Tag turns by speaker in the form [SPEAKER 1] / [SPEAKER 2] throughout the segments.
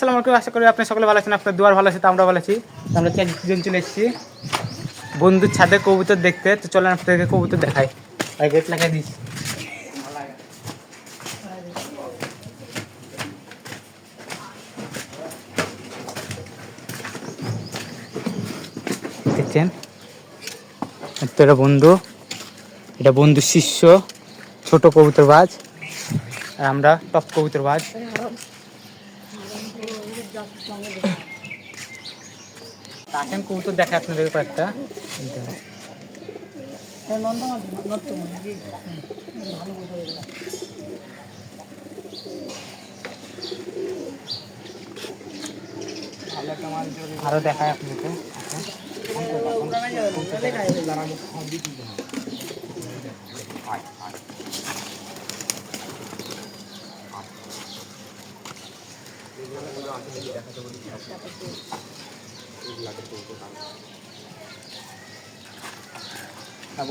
[SPEAKER 1] আসসালামু আলাইকুম, আশা করি আপনি সকলে ভালো আছেন। আপনার দুয়ার ভালো আছে, তো আমরা ভালো আছি। আমরা 4 জন চলে এসেছি বন্ধুর ছাদে কবুতর দেখতে। তো চলেন আপনাদেরকে কবুতর দেখাই। আর গেট লাগাই দিস। দেখছেন তো, এটা বন্ধু, এটা বন্ধুর শিষ্য ছোট কবুতরবাজ, আর আমরা টপ কবুতরবাজ। আসেন কবুতর দেখে আপনাদের কয়েকটা। আরো দেখায় আপনাদেরকে।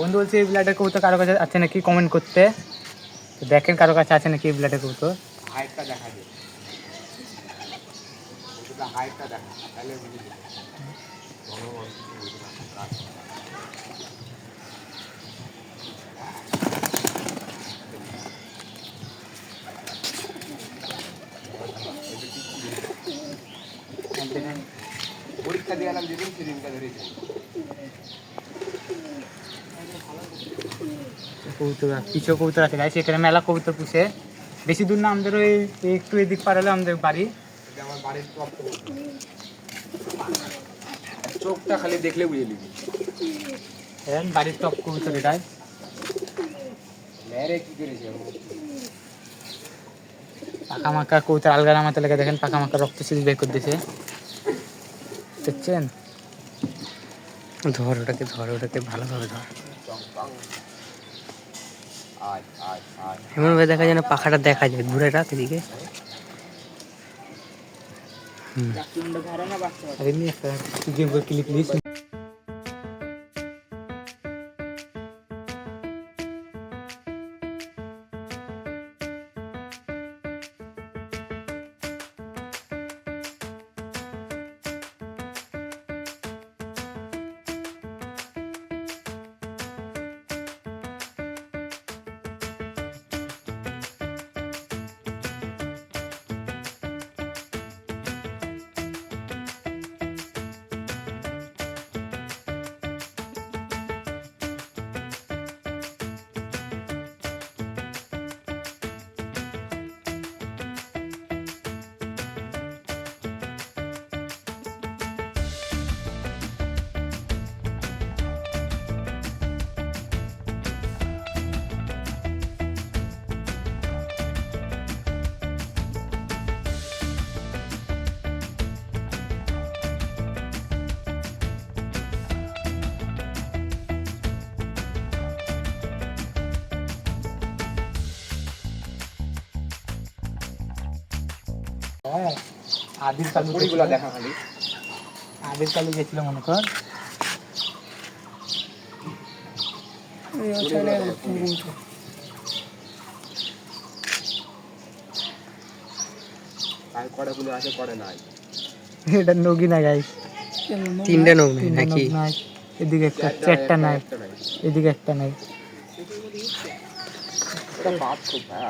[SPEAKER 1] বন্ধু বলছি এই ব্লাডের কবুতর কারো কাছে আছে নাকি কমেন্ট করতে। তো দেখেন কারো কাছে আছে নাকি এই ব্লাডের কবুতর।
[SPEAKER 2] হাইটটা দেখা যায়, হাইটটা দেখা তাহলে বুঝে যাবে। পরীক্ষা দিয়ে আলাম যেদিন সেদিনটা ধরেছি
[SPEAKER 1] কবুতর, কিছু কবুতর আছে গাইছে, এখানে মেলা কবুতর পুষে। বেশি দূর না, আমাদের ওই একটু এদিক পার হলে আমাদের বাড়ি।
[SPEAKER 2] আমার বাড়ির টপ চোখটা খালি দেখলে বুঝে নিবি
[SPEAKER 1] বাড়ির টপ কবুতর এটাই।
[SPEAKER 2] মেরে কি করেছে
[SPEAKER 1] পাকা মাকা কবুতর আলগা নামাতে লেগে দেখেন, পাকা মাকা রক্ত সিরিজ বের করে দিয়েছে। দেখছেন, ধর ওটাকে, ধর ওটাকে ভালোভাবে ধর। এমনভাবে দেখা যায় না, পাখাটা দেখা যায় ঘুরে রাখ এদিকে। ক্লিপ নিস। আদির কালু
[SPEAKER 2] পরিগুলো দেখা খালি,
[SPEAKER 1] আদির কালু গেছিল মনে কর।
[SPEAKER 2] কড়ে গুলো আছে, কড়ে নাই।
[SPEAKER 1] এটা নগি না গাইস, 3টা নগ নাকি? এদিকে একটা, 4টা নাই, এদিকে একটা নাই।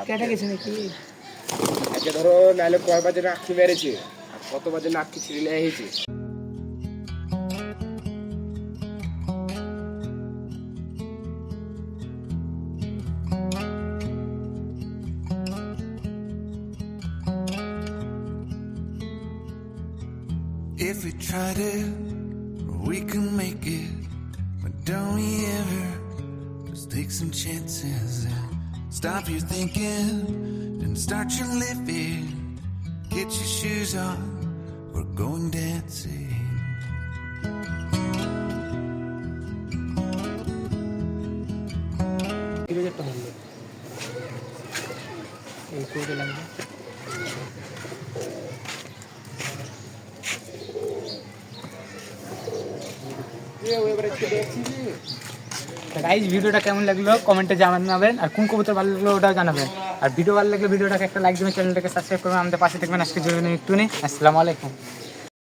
[SPEAKER 1] কেটে গেছে নাকি?
[SPEAKER 2] আজকে ধরো নাহলে কয় বাজে নাকি মেরেছে আর কত বাজে নাকি ছিঁড়ে এসেছে।
[SPEAKER 3] If we tried it, we can make it. But don't we ever just take some chances and stop your thinking and start your living. Get your shoes on, we're going dancing.
[SPEAKER 1] Guys ভিডিওটা কেমন লাগলো কমেন্টে জানাবেন, আর কোন কবুতর ভালো লাগলো ওটাও জানাবেন। আর ভিডিও ভালো লাগলে ভিডিওটাকে একটা লাইক দিবেন, চ্যানেলটাকে সাবস্ক্রাইব করবেন, আমাদের পাশে থাকবেন। আজকে জন্য একটু নেই। আসসালামু আলাইকুম।